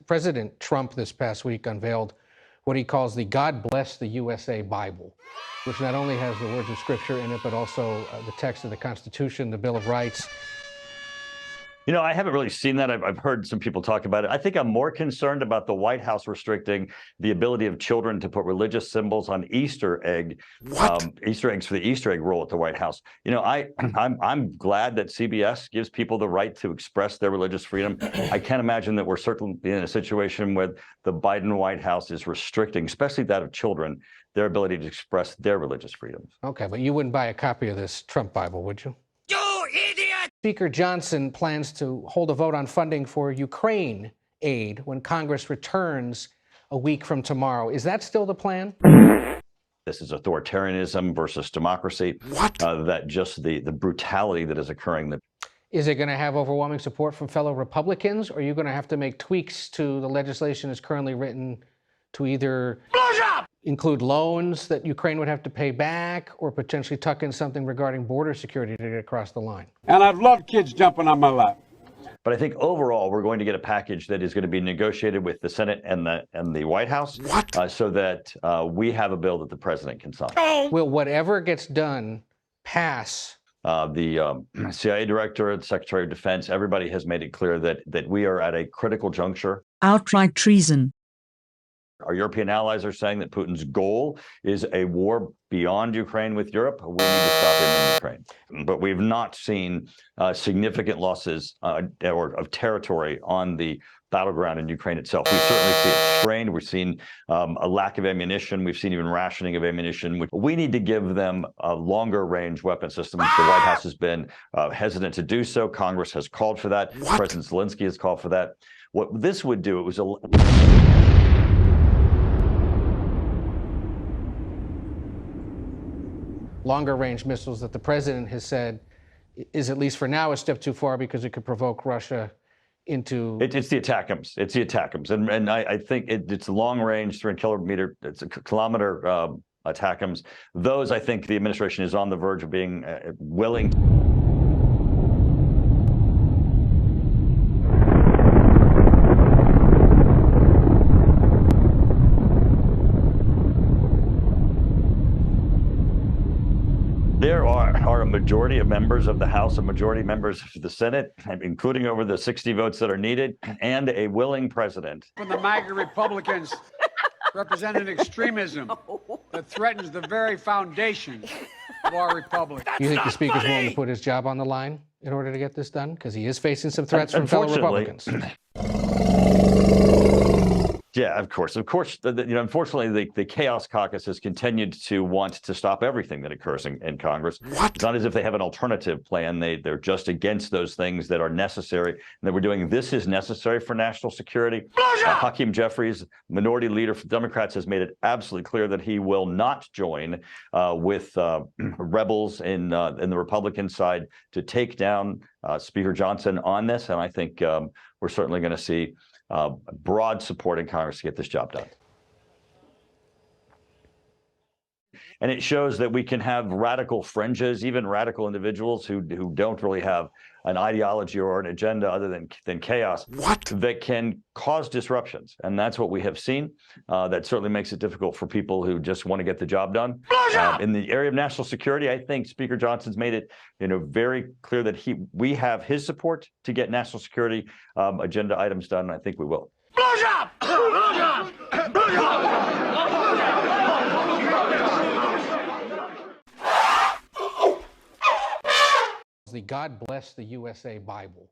President Trump this past week unveiled what he calls the God Bless the USA Bible, which not only has the words of Scripture in it, but also the text of the Constitution, the Bill of Rights. You know, I haven't really seen that. I've heard some people talk about it. I think I'm more concerned about the White House restricting the ability of children to put religious symbols on Easter egg, Easter eggs for the Easter egg roll at the White House. You know, I'm glad that CBS gives people the right to express their religious freedom. I can't imagine that we're certainly in a situation where the Biden White House is restricting, especially that of children, their ability to express their religious freedoms. Okay, but you wouldn't buy a copy of this Trump Bible, would you? Speaker Johnson plans to hold a vote on funding for Ukraine aid when Congress returns a week from tomorrow. Is that still the plan? This is authoritarianism versus democracy. That just the brutality that is occurring. Is it going to have overwhelming support from fellow Republicans, or are you going to have to make tweaks to the legislation as currently written to either include loans that Ukraine would have to pay back or potentially tuck in something regarding border security to get across the line? And I've loved kids jumping on my lap. But I think overall, we're going to get a package that is going to be negotiated with the Senate and the White House so that we have a bill that the president can sign. Will whatever gets done pass? The CIA director, the Secretary of Defense, everybody has made it clear that we are at a critical juncture. Outright treason. Our European allies are saying that Putin's goal is a war beyond Ukraine with Europe. We need to stop him in Ukraine. But we've not seen significant losses of territory on the battleground in Ukraine itself. We certainly see it strained. We've seen a lack of ammunition. We've seen even rationing of ammunition. We need to give them a longer range weapon system. The White House has been hesitant to do so. Congress has called for that. President Zelensky has called for that. What this would do, it was longer range missiles that the president has said is, at least for now, a step too far because it could provoke Russia into... It's the ATACMS. It's the ATACMS. And I think it's long range, 300 kilometer ATACMS. Those, I think the administration is on the verge of being willing to... There are a majority of members of the House, a majority of members of the Senate, including over the 60 votes that are needed, and a willing president. From the MAGA Republicans represent an extremism that threatens the very foundation of our republic. You think the Speaker's willing to put his job on the line in order to get this done? Because he is facing some threats from fellow Republicans. Yeah, of course. Unfortunately, the Chaos Caucus has continued to want to stop everything that occurs in Congress. It's not as if they have an alternative plan. They're just against those things that are necessary and that we're doing. This is necessary for national security. Hakeem Jeffries, minority leader for Democrats, has made it absolutely clear that he will not join with rebels in the Republican side to take down Speaker Johnson on this. And I think we're certainly going to see broad support in Congress to get this job done. And it shows that we can have radical fringes, even radical individuals who don't really have an ideology or an agenda other than chaos, that can cause disruptions. And that's what we have seen. That certainly makes it difficult for people who just want to get the job done. In the area of national security, I think Speaker Johnson's made it very clear that we have his support to get national security agenda items done, and I think we will. The God Bless the USA Bible.